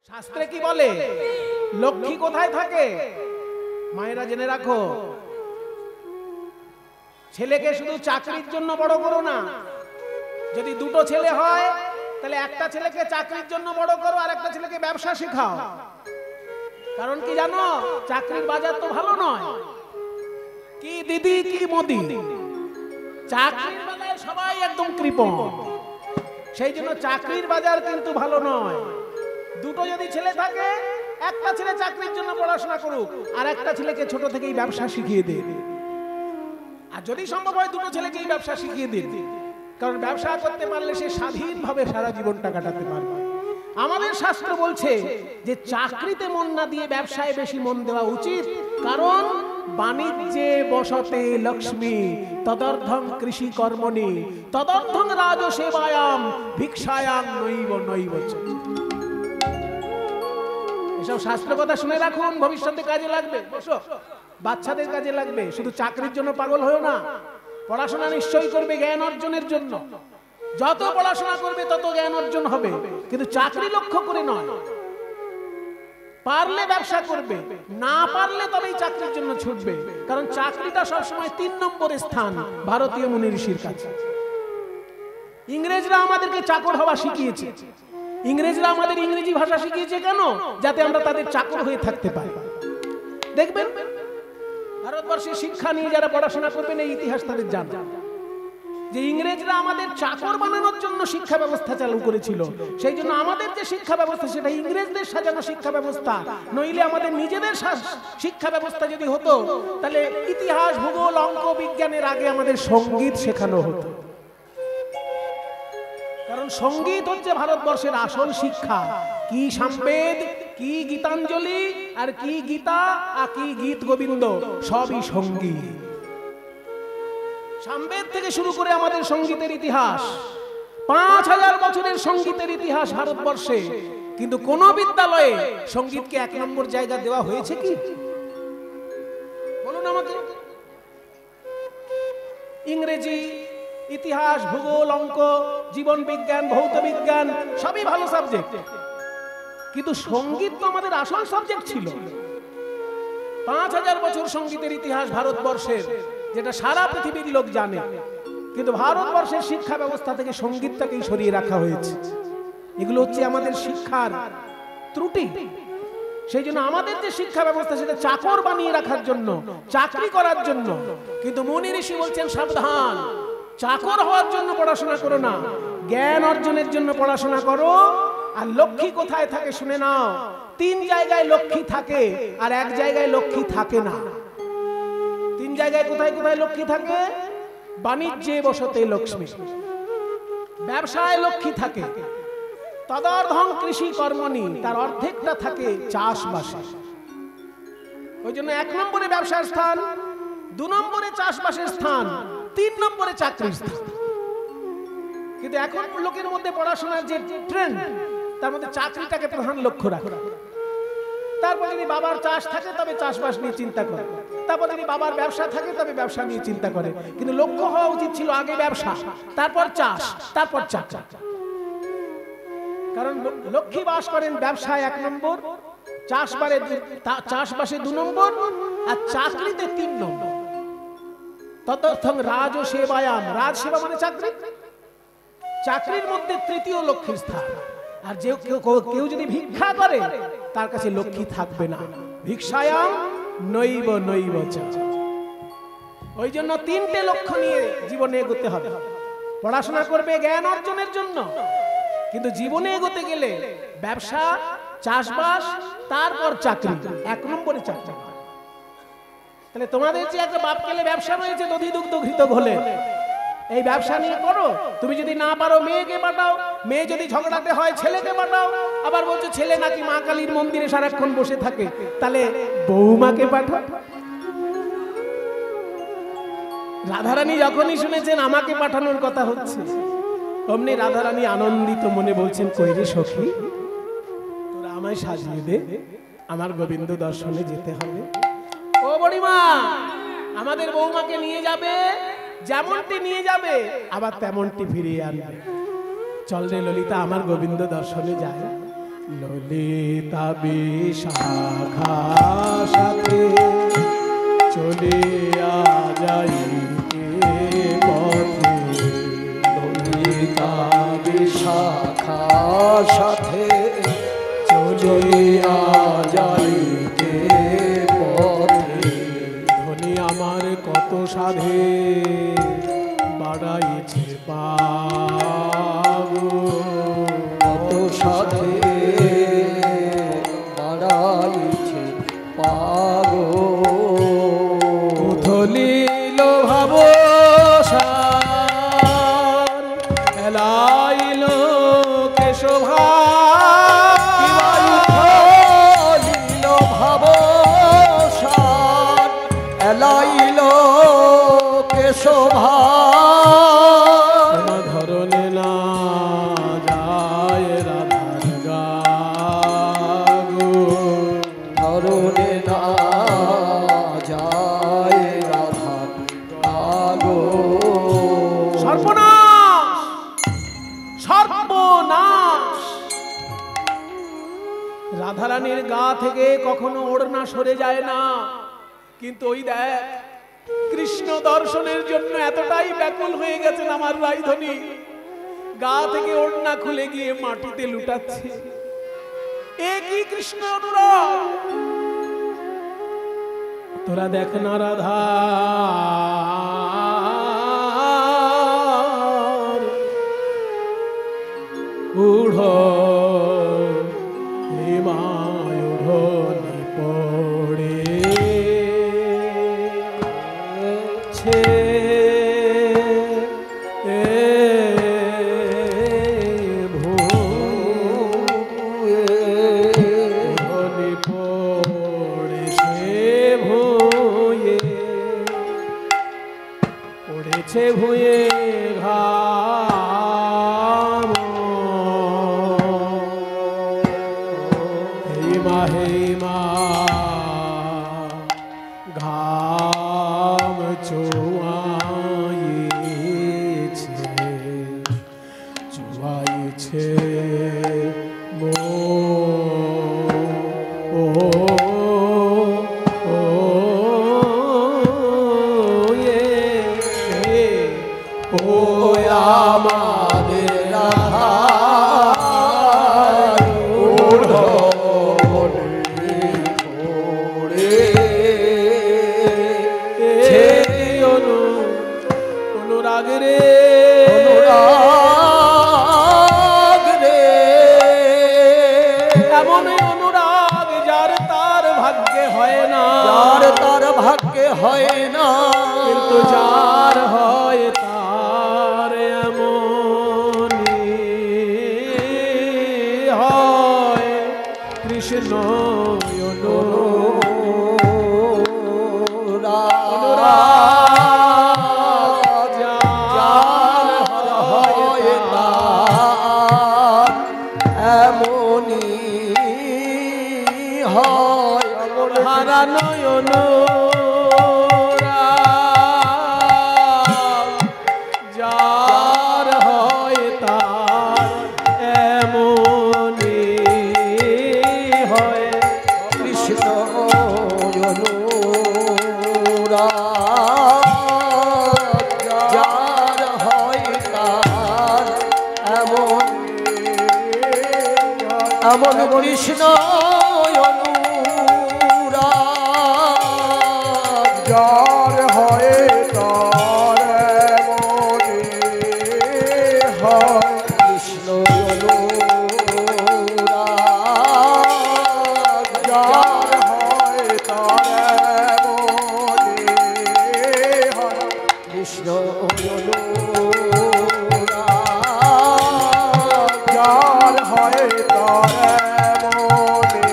শাস্ত্রে কি বলে? লক্ষ্মী কোথায় থাকে? মায়েরা জেনে রাখো, ছেলেকে শুধু চাকরির জন্য বড় করো না। যদি দুটো ছেলে হয় তাহলে একটা ছেলেকে চাকরির জন্য বড় করো আর একটা ছেলেকে ব্যবসা শেখাও। কারণ কি জানো? চাকরির বাজার তো ভালো নয়। কি দিদি কি মোদি, চাকরির বাজার সবাই একদম কৃপণ। সেই জন্য চাকরির বাজার কিন্তু ভালো নয়। দুটো যদি ছেলে থাকে, একটা ছেলে চাকরির জন্য পড়াশোনা করুক আর একটা ছেলেকে ছোট থেকেই ব্যবসা শিখিয়ে দে। আর যদি সম্ভব হয় দুটো ছেলেকেই ব্যবসা শিখিয়ে দিন, কারণ ব্যবসা করতে পারলে সে স্বাধীনভাবে সারা জীবনটা কাটাতে পারবে। আমাদের শাস্ত্র বলছে যে চাকরিতে মন না দিয়ে ব্যবসায় বেশি মন দেওয়া উচিত, কারণ বাণিজ্যে বসতে লক্ষ্মী তদর্ধং কৃষি কর্মণি তদর্ধং রাজসেবায়াম ভিক্ষায়াং নৈব নৈব। এসব শাস্ত্র কথা শুনে রাখুন, ভবিষ্যতে কাজে লাগবে। বসো, বাচ্চাদের কাজে লাগবে। শুধু চাকরির জন্য পাগল হয়েও না, পড়াশোনা নিশ্চয়ই করবে জ্ঞান অর্জনের জন্য। যত পড়াশোনা করবে তত জ্ঞান অর্জন হবে, কিন্তু চাকরি লক্ষ্য করে নয়। পারলে ব্যবসা করবে, না পারলে তবেই চাকরির জন্য ছুটবে, কারণ চাকরিটা সবসময় 3 নম্বরের স্থান ভারতীয় মুনি ঋষির কাছে। ইংরেজরা আমাদেরকে চাকর হওয়া শিখিয়েছে। ইংরেজরা আমাদের ইংরেজি ভাষা শিখিয়েছে কেন? যাতে আমরা তাদের চাকর হয়ে থাকতে পারি। দেখবেন ভারতবর্ষের শিক্ষা নিয়ে যারা পড়াশোনা করবেন, এই ইতিহাস তাদের জানা যে ইংরেজরা আমাদের চাকর বানানোর জন্য শিক্ষা ব্যবস্থা চালু করেছিল। সেই জন্য আমাদের যে শিক্ষা ব্যবস্থা সেটা ইংরেজদের সাজানো শিক্ষা ব্যবস্থা। নইলে আমাদের নিজেদের শিক্ষা ব্যবস্থা যদি হতো, তাহলে ইতিহাস, ভূগোল, অঙ্ক, বিজ্ঞানের আগে আমাদের সঙ্গীত শেখানো হতো। কারণ সঙ্গীত হচ্ছে ভারতবর্ষের আসল শিক্ষা। কি সামবেদ, কি গীতাঞ্জলি, আর কি গীতা, আর কি গীত গোবিন্দ, সবই সঙ্গীত। সামবেদ থেকে শুরু করে আমাদের সঙ্গীতের ইতিহাস, 5000 বছরের সঙ্গীতের ইতিহাস ভারতবর্ষে। কিন্তু কোন বিদ্যালয়ে সঙ্গীতকে 1 নম্বর জায়গা দেওয়া হয়েছে কি? বলুন আমাকে। ইংরেজি, ইতিহাস, ভূগোল, অঙ্ক, জীবন বিজ্ঞান, ভৌত বিজ্ঞান সবই ভালো সাবজেক্ট, কিন্তু সঙ্গীত তো আমাদের আসল সাবজেক্ট ছিল। 5000 বছর সঙ্গীতের ইতিহাস ভারতবর্ষের, যেটা সারা পৃথিবীর লোক জানে, কিন্তু ভারতবর্ষের শিক্ষা ব্যবস্থা থেকে সঙ্গীতটাকেই সরিয়ে রাখা হয়েছে। এগুলো হচ্ছে আমাদের শিক্ষার ত্রুটি। সেই জন্য আমাদের যে শিক্ষা ব্যবস্থা সেটা চাকর বানিয়ে রাখার জন্য, চাকরি করার জন্য। কিন্তু মুনি ঋষি বলছেন সাবধান, চাকর হওয়ার জন্য পড়াশোনা করো না, জ্ঞান অর্জনের জন্য পড়াশোনা করো। আর লক্ষ্মী কোথায় থাকে শুনে নাও। 3 জায়গায় লক্ষ্মী থাকে আর 1 জায়গায় লক্ষ্মী থাকে না। 3 জায়গায় কোথায় কোথায় লক্ষ্মী থাকে? বাণিজ্যে বসতে লক্ষ্মী, ব্যবসায় লক্ষ্মী থাকে, তদর্ধং কৃষি কর্মণি, তার অর্ধেকটা থাকে চাষবাসে। ওই জন্য 1 নম্বরে ব্যবসার স্থান, 2 নম্বরে চাষবাসের স্থান, 3 নম্বরে চাকরির স্থান। কিন্তু এখন লোকের মধ্যে পড়াশোনার যে ট্রেন্ড, তার মধ্যে চাকরিটাকে প্রধান লক্ষ্য রাখে। তারপর যদি বাবার চাষ থাকে তবে চাষবাস নিয়ে চিন্তা করে, তারপর যদি বাবার ব্যবসা থাকে তবে ব্যবসা নিয়ে চিন্তা করে। কিন্তু লক্ষ্য হওয়া উচিত ছিল আগে ব্যবসা, তারপর চাষ, তারপর চাকরি। কারণ লক্ষ্মী বাস করেন ব্যবসায় 1 নম্বর, চাষবাসে 2 নম্বর, আর চাকরিতে 3 নম্বর। তদর্থং রাজসেবায়াম, রাজসেবা মানে চাকরি, চাকরির মধ্যে 3য় লক্ষ্মীর স্থান। আর যে কেউ যদি ভিক্ষা করে তার কাছে লক্ষ্মী থাকবে না। ভিক্ষায়াম নৈব নৈব চ। ওই জন্য 3টে লক্ষ্য নিয়ে জীবনে এগোতে হবে। পড়াশোনা করবে জ্ঞান অর্জনের জন্য, কিন্তু জীবনে এগোতে গেলে ব্যবসা, চাষবাস, তারপর চাকরি, 1 নম্বরে চাকরি। তাহলে তোমাদের যে একটা বাপ কেলে ব্যবসা রয়েছে, দধি দুগ্ধ ঘৃত ঘোলে, এই ব্যবসা নিয়ে করো। তুমি যদি না পারো মেয়েকে পাঠাও, মেয়ে যদি ঝগড়াতে হয় ছেলেকে পাঠাও। আবার বলছো ছেলে নাকি মা কালীর মন্দিরে সারাক্ষণ বসে থাকে, তাহলে বৌমাকে পাঠাও। রাধারানী যখনই শুনেছেন আমাকে পাঠানোর কথা হচ্ছে, অমনি রাধারানী আনন্দিত মনে বলছেন, কইরে সখী, তোরা আমায় সাজিয়ে দে, আমার গোবিন্দ দর্শনে যেতে হবে। ও বড়িমা, আমাদের বৌমাকে নিয়ে যাবে, যেমনটি নিয়ে যাবে আবার তেমনটি ফিরিয়ে আনবে। চল রে ললিতা, আমার গোবিন্দ দর্শনে যায়। ললিতা বিশাখা সাথে চলিয়া যাইতে পথে, ললিতা বিশাখা সাথে চলিয়া যাইতে পথে, ধনী আমার কত সাধে বাড়াইছে পাগো, কত সাধে বাড়াইছে পাগো, উথলিল ভাব সার এলাইল কেশভা, লীল ভাব সার এলাইল কেশভা, ধরনে না যায় রাধার গাগো, ধরনে না যায় রাধার গাগো, সর্বনাশ সর্বনাশ। রাধারানীর গা থেকে কখনো ওড়না সরে যায় না, কিন্তু ওই দেখ কৃষ্ণ দর্শনের জন্য এতটাই ব্যাকুল হয়ে গেছেন আমার রাইধনী, গা থেকে ওড়না খুলে গিয়ে মাটিতে লুটাচ্ছে। এ কি কৃষ্ণ অনুরাগ! তোরা দেখ না রাধা উড় হিমায় উড়নি পড়ে পড়েছে ভুয়ে ঘাম, হেমা হেমা ঘাম চুয়াইছে, চুয়াইছে আমাদের রাধার ওড়নি পড়েছে, অনুরাগ রে অনুরাগ রে, এমন অনুরাগ যার তার ভাগ্যে হয় না, যার তার ভাগ্যে হয় না, কিন্তু যার হয় তার এমনই হয়। কৃষ্ণ অনুরাগ যার হয় তার এমনই হয়, হারা নয়ন যার হয় তার এমনই হয়। কৃষ্ণ অনুরাগ যার হয় তার এমন এমন কৃষ্ণ অনুরাগ যার হয় তার এমনই হয়, কৃষ্ণ অনুরাগ যার হয় তার এমনই হয়, কৃষ্ণ অনুরাগ যার হয় তার এমনই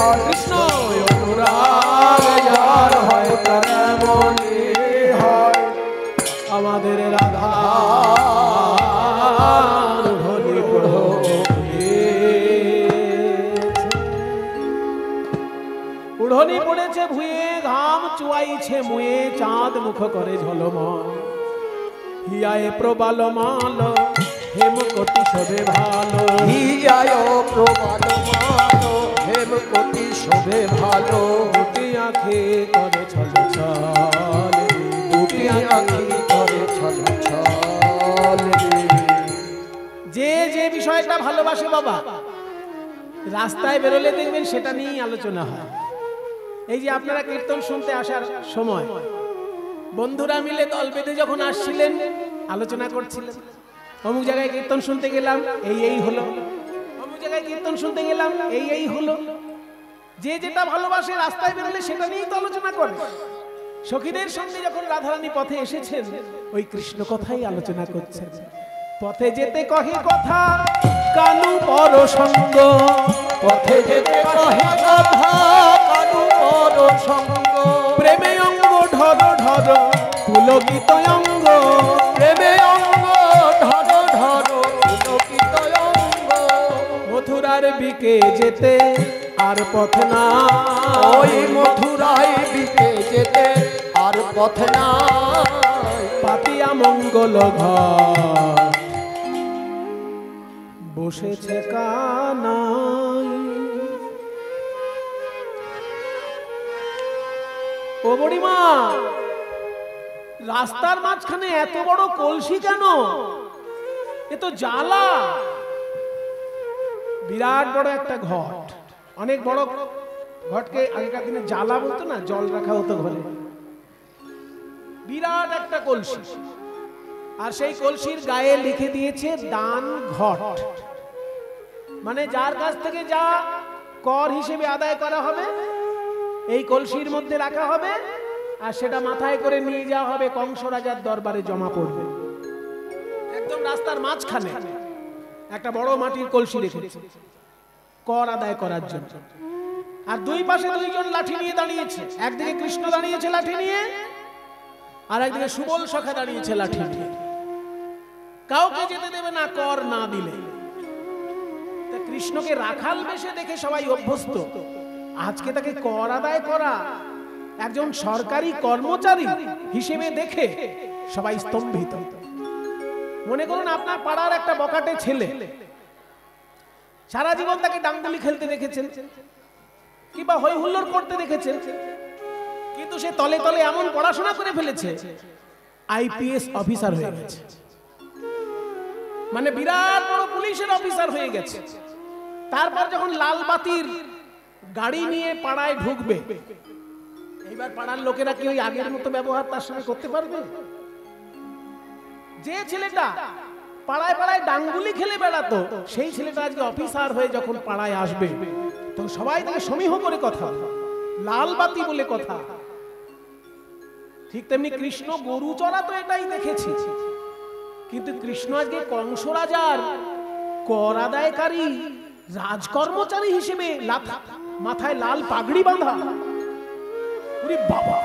হয় কৃষ্ণ অনুরাগ যার হয় তার মনে হয় আমাদের রাধা উড়নি পড়েছে ভুয়ে ঘাম চুয়াইছে মুয়ে চাঁদ মুখ করে ঝলমল হিয়ায় প্রবাল মাল হেমকতি শোভে ভালো হিয়ায় প্রবাল মাল হেমকতি শোভে ভালো দুটি আঁখে করে ছল ছল দুটি আঁখি করে ছল ছল যে যে বিষয়টা ভালোবাসে বাবা রাস্তায় বেরোলে দেখবেন সেটা নিয়েই আলোচনা হয়। এই যে আপনারা কীর্তন শুনতে আসার সময় বন্ধুরা মিলে দল বেঁধে যখন আসছিলেন আলোচনা করছিলেন, অমুক জায়গায় কীর্তন শুনতে গেলাম এই হলো, অমুক জায়গায় কীর্তন শুনতে গেলাম এই হলো। যে যেটা ভালোবাসে রাস্তায় বেরোলে সেটা নিয়েই তো আলোচনা করে। সখীদের সঙ্গে যখন রাধারানী পথে এসেছেন ওই কৃষ্ণ কথাই আলোচনা করছেন। পথে যেতে কহে কথা কানু পর সঙ্গ, পথে যেতে কহে কথা কানু পর সঙ্গ, প্রেমে অঙ্গ ঢর ঢর পুলকিত অঙ্গ, প্রেমে অঙ্গ ঢর ঢর পুলকিত অঙ্গ, মথুরার বিকে যেতে আর পথ না, ওই মথুরায় বিকে যেতে আর পথ নাই, পাতিয়া মঙ্গল ঘর বসেছে কানাই। ও বুড়িমা, রাস্তার মাঝখানে এত বড় কলসি কেন? এ তো জ্বালা। বিরাট বড় একটা ঘট, অনেক বড় ঘটকে আগেকার দিনে জ্বালা বলতো না, জল রাখা হতো ঘরে। বিরাট একটা কলসি, আর সেই কলসির গায়ে লিখে দিয়েছে দান ঘট, মানে যার কাছ থেকে যা কর হিসেবে আদায় করা হবে এই কলসির মধ্যে রাখা হবে, আর সেটা মাথায় করে নিয়ে যাওয়া হবে কংস রাজার দরবারে জমা পড়বে। একদম রাস্তার মাঝখানে একটা বড় মাটির কলসি রেখেছে কর আদায় করার জন্য। আর দুই পাশে দুইজন লাঠি নিয়ে দাঁড়িয়েছে, একদিকে কৃষ্ণ দাঁড়িয়েছে লাঠি নিয়ে, আর একদিকে সুবল সখা দাঁড়িয়েছে লাঠি নিয়ে। কাউকে যেতে দেবে না কর না দিলে। কৃষ্ণকে রাখাল বেশে দেখে সবাই অভ্যস্ত, আজকে তাকে কর আদায় করা একজন সরকারি কর্মচারী হিসেবে দেখে সবাই স্তম্ভিত। মনে করুন আপনার পাড়ার একটা বকাটে ছেলে, সারা জীবন তাকে ডাঙ্গুলি খেলতে দেখেছেন কিংবা হই হুল্লোড় করতে দেখেছেন, কিন্তু সে তলে তলে এমন পড়াশোনা করে ফেলেছে আইপিএস অফিসার হয়ে গেছে, মানে বিরাট বড় পুলিশের অফিসার হয়ে গেছে। তারপর যখন লাল বাতির গাড়ি নিয়ে পাড়ায় ঢুকবে, এইবার পাড়ার লোকেরা কি ওই আগের মতো ব্যবহার তার সঙ্গে করতে পারবে? যে ছেলেটা পাড়ায় পাড়ায় ডাঙ্গুলি খেলে বেড়াতো, সেই ছেলেটা আজকে অফিসার হয়ে যখন পাড়ায় আসবে তখন সবাই তাকে সমীহ করে কথা, লাল বাতি বলে কথা। ঠিক তেমনি কৃষ্ণ গরু চড়াতো, এটাই দেখেছি, কিন্তু কৃষ্ণ আজকে কংস রাজার কর আদায়কারী রাজকর্মচারী হিসেবে মাথায় লাল পাগড়ি বাঁধা। ওরে বাবা,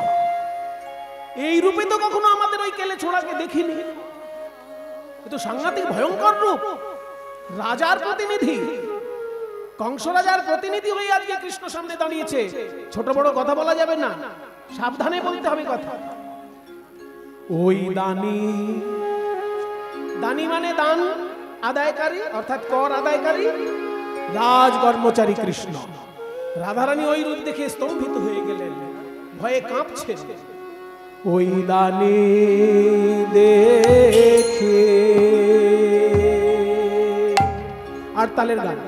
এই রূপে তো কখনো আমাদের ওই কেলে ছোড়াকে দেখিনি। এ তো সাংঘাতিক ভয়ঙ্কর রূপ। রাজার প্রতিনিধি, কংস রাজার প্রতিনিধি হয়ে আজকে কৃষ্ণ সামনে দাঁড়িয়েছে। ছোট বড় কথা বলা যাবে না, সাবধানে বলতে হবে কথা। ওই দানি, দানি মানে দান আদায়কারী, অর্থাৎ কর আদায়কারী রাজ কর্মচারী কৃষ্ণ। রাধারানী ওই রূপ দেখে স্তম্ভিত হয়ে গেলেন, ভয়ে কাঁপছে। ওই দানি দেখে, আর তালের গান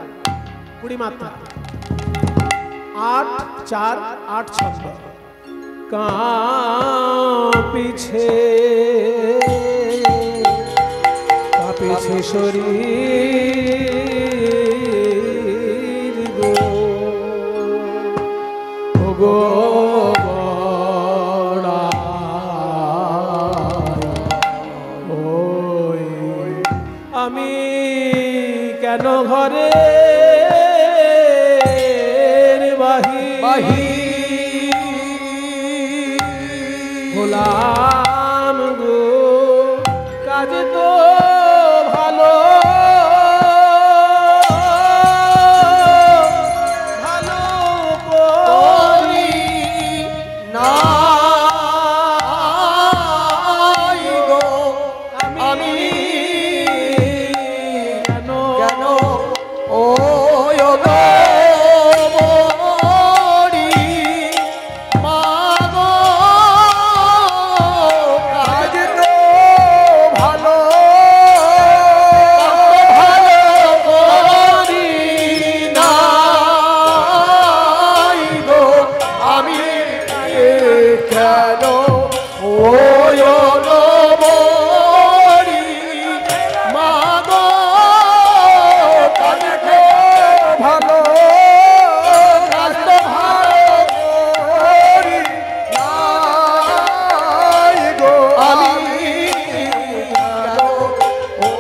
20 মাত্রা, 8 4 8 ছন্দ। কাঁপিছে কাঁপিছে শরীর গো, ও গো বড়া, ওই আমি কেন ঘরে বাহিরে গোলাম গো কাজ তো ভালো ভালো করি না গো আমি কেন কেন ও গো মরি মা গো কাজ তো ভালো করি না গো আমি কেন ও গো মরি মা গো কাজ তো ভালো কাজ তো ভালো করি না গো আমি কেন ও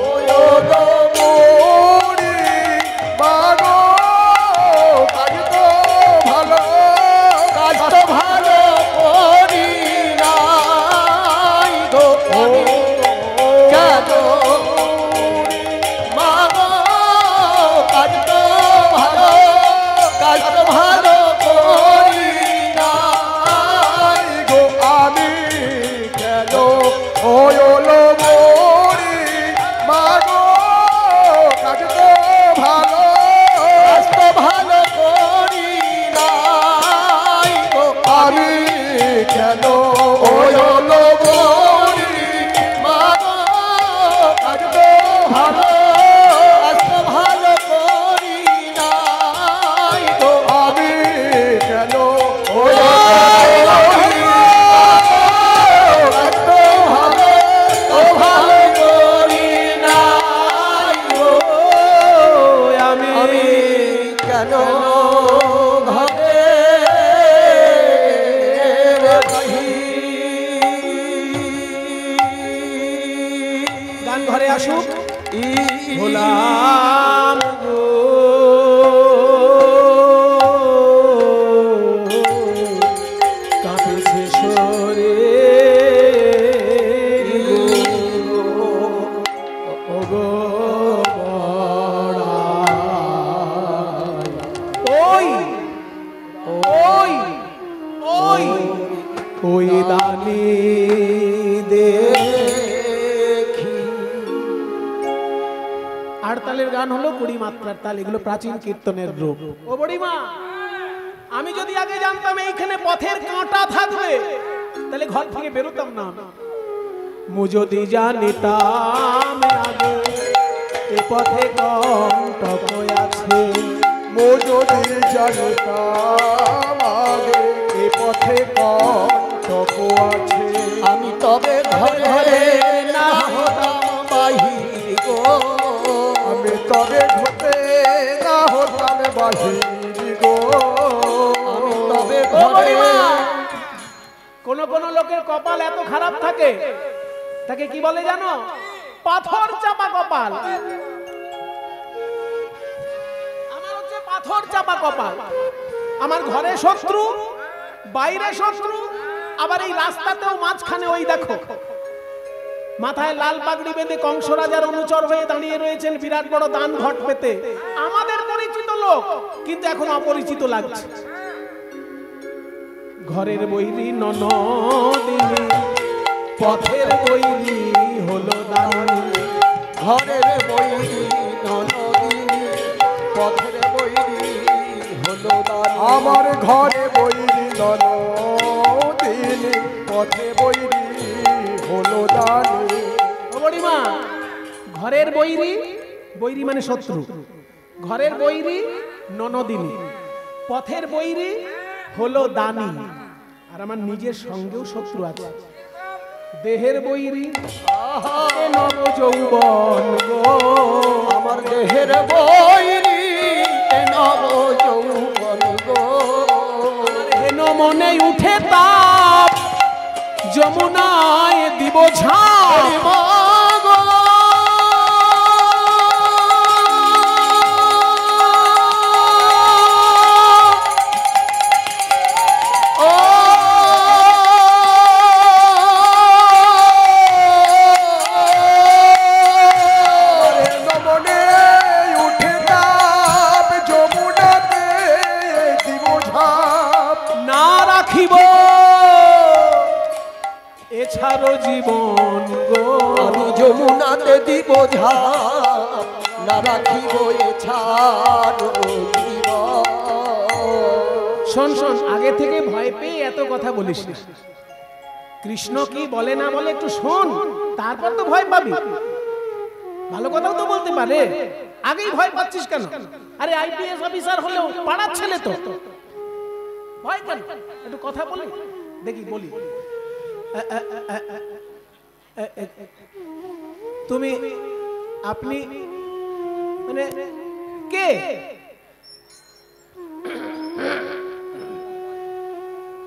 গো মরি মা গো কাজ তো ভালো কাজ তো ভালো করি না গো আমি কেন মা গো কাজ তো ভালো কাজ তো ভালো করি না গো আমি কেন হলো মরি মা গো কাজ তো ভালো কাজ তো ভালো করি না গো আমি কেন হলো মরি মা গো কাজ তো ভালো কাজ তো ভালো করি না গো আমি কেন হলো মরি কাজ তো ভালো করি না গো আমি কেন ঘরে গান ঘরে আসুক গোলাম গো কাঁপেছে সরে ও গো ওই ওই ওই ওই দানি দেখি আড়তালের গান হলো 20 মাত্রার তাল, এগুলো প্রাচীন কীর্তনের রূপ। ও বড়িমা, আমি যদি আগে জানতাম এইখানে পথের কাঁটা থাকবে তাহলে ঘর থেকে বেরোতাম না। মু যদি জানিতাম আগে এ পথে কণ্টক আছে, মো যদি জানতাম আগে এ পথে কণ্টক আছে, আমি তবে ঘরে ঘরে না হতাম বাহির গো, আমি তবে ঘরে না হতাম বাহির গো, আমি তবে ঘরে। কোন কোন লোকের কপাল এত খারাপ থাকে, তাকে কি বলে জানো? পাথর চাপা কপাল। আমার হচ্ছে পাথর চাপা কপাল। আমার ঘরে শত্রু, বাইরে শত্রু, আবার এই রাস্তাতেও মাঝখানে ওই দেখো মাথায় লাল পাগড়ি বেঁধে কংস রাজার অনুচর হয়ে দাঁড়িয়ে রয়েছেন বিরাট বড় দান ঘট পেতে। আমাদের পরিচিত লোক, কিন্তু এখন অপরিচিত লাগছে। ঘরের বৈরী ননদিনী, পথের বৈরী হলো দানী। ঘরের বৈরী ননদিনী, পথের বৈরী হলো দানী। আমার ঘরে বৈরী ননদিনী, পথে বৈরী হলো দানী। ও বড়িমা, ঘরের বৈরী, বৈরী মানে শত্রু, ঘরের বৈরী ননদিনী, পথের বৈরী হলো দানী। আর আমার নিজের সঙ্গেও শত্রু আছে। দেহের বৈরী নব যৌবন গো, আমার দেহের বৈরী নব যৌবন গো, হেন মনে উঠে তাপ, যমুনায় দিব ঝাঁপ। রাখিব এছাড়ো জীবন গো। আমি যমুনাতে দিব ঝাঁপ, না রাখিব এছাড়ো জীবন। শোন শোন, আগে থেকে ভয় পেয়ে এত কথা বলিস না। কৃষ্ণ কি বলে না বলে একটু শোন, তারপর তো ভয় পাবি। ভালো কথাও তো বলতে পারে, আগেই ভয় পাচ্ছিস কেন? আরে আইপিএস অফিসার হলেও পাড়ার ছেলে তো, ভয় কেন? একটু কথা বলি দেখি, বলি। তুমি, আপনি মানে কে?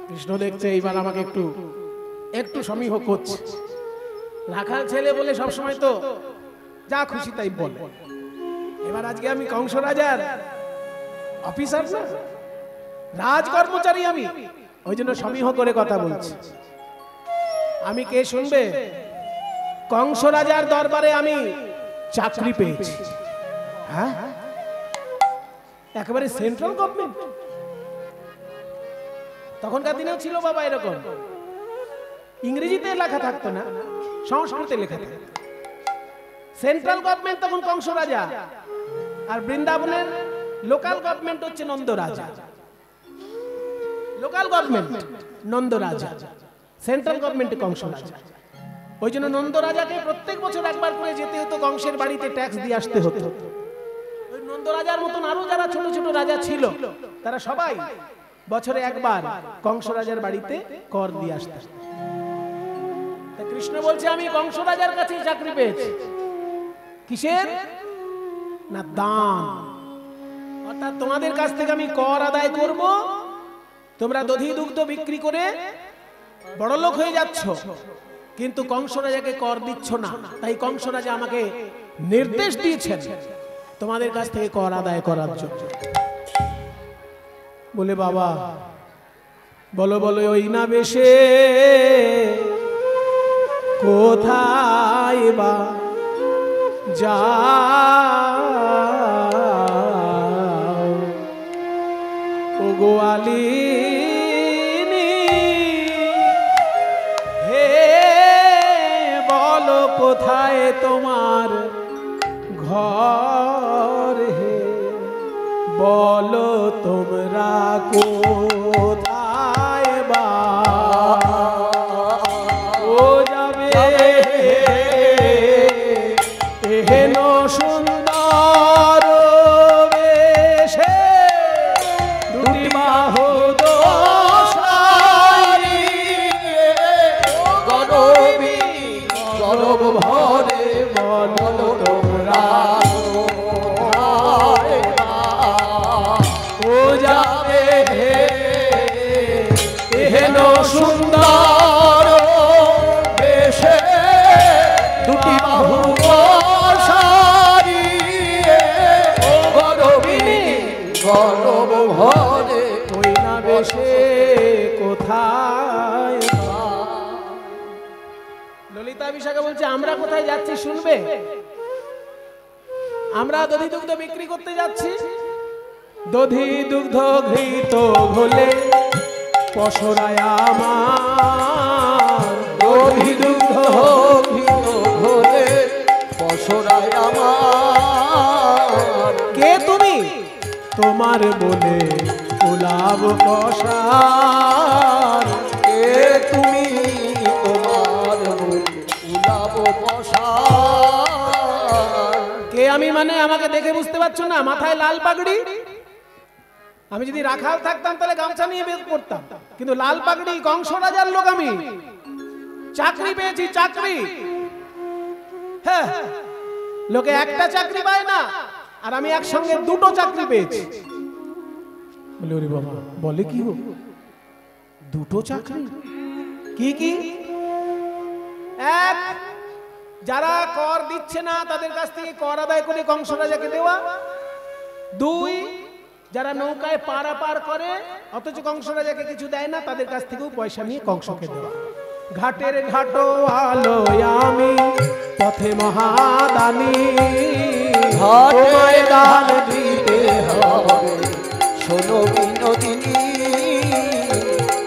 কৃষ্ণ দেখছে এইবার আমাকে একটু একটু সমীহ করছে। রাখাল ছেলে বলে সবসময় তো যা খুশি তাই বলে। এবার আজকে আমি কংস রাজার অফিসার না, রাজ কর্মচারী আমি, ওই জন্য সমীহ করে কথা বলছি। আমি কে শুনবে? কংস রাজার দরবারে আমি চাকরি পেয়েছি। হ্যাঁ, একেবারে সেন্ট্রাল গভর্নমেন্ট। তখনকার দিনেও ছিল বাবা এরকম, ইংরেজিতে লেখা থাকতো না, সংস্কৃতে লেখা থাকতো। সেন্ট্রাল গভর্নমেন্ট তখন কংস রাজা, আর বৃন্দাবনের লোকাল গভর্নমেন্ট হচ্ছে নন্দ রাজা। লোকাল গভর্নমেন্ট নন্দ রাজা, সেন্ট্রাল গভর্নমেন্টে কংস রাজা। ওই জন্য নন্দ রাজাকে প্রত্যেক বছর একবার করে যেতে হতো, কংসের বাড়িতে ট্যাক্স দিয়ে আসতে হতো। ওই নন্দ রাজার মতন আরো যারা ছোট ছোট রাজা ছিল, তারা সবাই বছরে একবার কংস রাজার বাড়িতে কর দিয়ে আসতে। কৃষ্ণ বলছে আমি কংস রাজার কাছে চাকরি পেয়েছি। কিসের? না দান। অর্থাৎ তোমাদের কাছ থেকে আমি কর আদায় করব, তোমরা দধি দুগ্ধ বিক্রি করে বড়লোক হয়ে যাচ্ছ, কিন্তু কংস রাজাকে কর দিচ্ছ না। তাই কংস রাজা আমাকে নির্দেশ দিয়েছেন তোমাদের কাছ থেকে কর আদায় করার জন্য। বলে বাবা বলো বলো, ওই না বেশে কোথায় বা যাও ও গোয়ালিনী, হে বলো কোথায় তোমার ঘর, হে বলো তোমরা কোথায় বা ও যাবে হেন সুন্দর বেশে দুটি বাহু দোষারি গরবি গরব ভরে বলো তোমরা ও যাবে হেন সুন্দর বেশে দুটি বাহু সারি গরবিনী গরব ভরে ওই না বেশে কোথায়। ললিতা বিশাখা বলছে আমরা কোথায় যাচ্ছি শুনবে? আমরা দধি দুগ্ধ বিক্রি করতে যাচ্ছি। দধি দুগ্ধ ঘৃত ঘোলে পশরায় আমার, দধি দুগ্ধ ঘৃত ঘোলে পশরায় আমার। কে তুমি? তোমার বলে গোলাপ কষার। কে তুমি? তোমার বলে গোলাপ কষার। কে আমি মানে আমাকে দেখে বুঝতে পারছো না? মাথায় লাল পাগড়ি। আমি যদি রাখাল থাকতাম তাহলে গামছা নিয়ে বের করতাম, কিন্তু লাল পাগড়ি, কংস রাজার লোক আমি। চাকরি পেয়েছি, চাকরি। হ্যাঁ, লোকে একটা চাকরি পায় না, আর আমি একসঙ্গে দুটো চাকরি পেয়েছি। বলে ওরে বাবা, বলে কি গো, দুটো চাকরি? কি কি? এক, যারা কর দিচ্ছে না তাদের কাছ থেকে কর আদায় করে কংস রাজাকে দেওয়া। দুই, যারা নৌকায় পারাপার করে অথচ কংস রাজাকে কিছু দেয় না, তাদের কাছ থেকেও পয়সা নিয়ে কংসকে দেওয়া। ঘাটের ঘাটো আলো আমি পথে মহাদানী, ঘাটে গান দিতে হবে শোনো বিনোদিনী,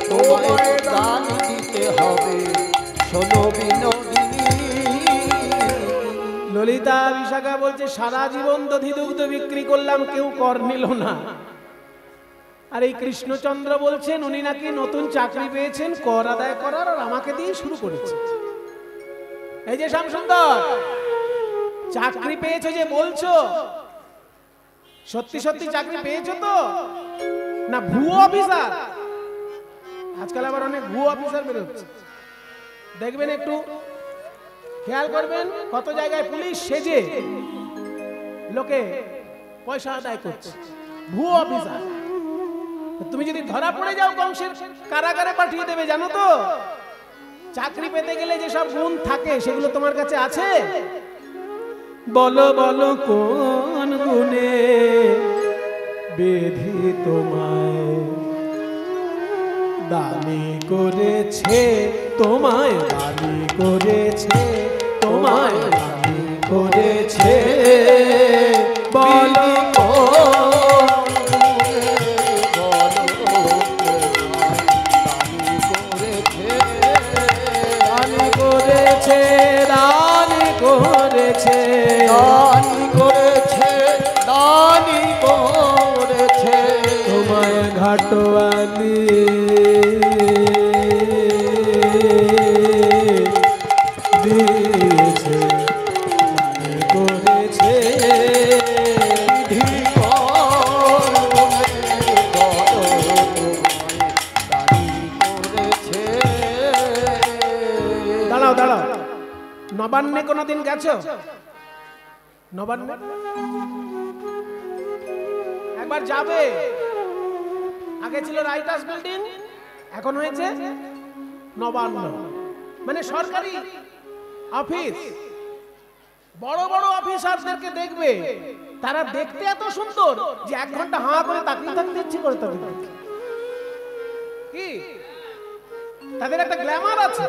তোমায় বলছে সারা জীবন দধি দুগ্ধ বিক্রি করলাম, কেউ কর নিল না। আর এই কৃষ্ণচন্দ্র বলছেন উনি নাকি নতুন চাকরি পেয়েছেন কর আদায় করার, আর আমাকে দিয়ে শুরু করেছে। এই যে শ্যামসুন্দর, চাকরি পেয়েছো যে বলছো, সত্যি সত্যি চাকরি পেয়েছো তো, না ভুয়ো অফিসার? আজকাল আবার অনেক ভুয়ো অফিসার বেরোচ্ছে, দেখবেন একটু খেয়াল করবেন, কত জায়গায় পুলিশ সেজে লোকে পয়সা আদায় করছে, ভুয়ো অফিসার। তুমি যদি ধরা পড়ে যাও কংসের কারাগারে পাঠিয়ে দেবে, জানো তো? চাকরি পেতে গেলে যে সব গুণ থাকে সেগুলো তোমার কাছে আছে? বলো বলো কোন গুণে বেধি তোমায় দানি করেছে, তোমায় দানি করেছে, তোমায় দানি করেছে, বলো ঘাটওয়ালি দিয়েছে, করেছে দাঁড়াও দাঁড়াও, নবান্নে কোনদিন গেছো? নবান্নে একবার যাবে। আগে ছিল রাইটার্স বিল্ডিং, এখন হয়েছে নবান্ন, মানে সরকারি অফিস। বড় বড় অফিসারদেরকে দেখবে, তারা দেখতে এত সুন্দর যে 1 ঘন্টা হাঁ করে তাকিয়ে থাকতে ইচ্ছে করে তাদের দিকে। কি তাদের একটা গ্ল্যামার আছে।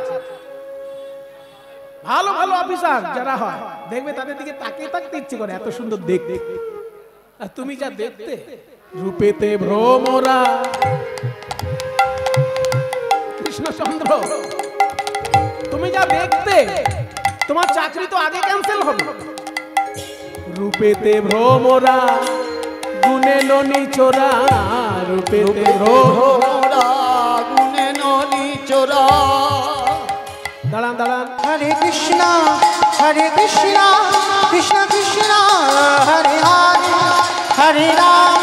ভালো ভালো অফিসার যারা হয় দেখবে তাদের দিকে তাকিয়ে থাকতে ইচ্ছে করে, এত সুন্দর দেখতে। আর তুমি যা দেখতে, রূপেতে ভ্রমরা, কৃষ্ণচন্দ্র তুমি যা দেখতে, তোমার চাকরি তো আগে ক্যান্সেল হবে। রূপেতে ভ্রমরা গুণে ননি চোরা, রূপেতে ভ্রমরা গুণে ননি চোরা। দাঁড়ান দাঁড়ান, হরে কৃষ্ণ কৃষ্ণ কৃষ্ণ হরে হরে, হরে রাম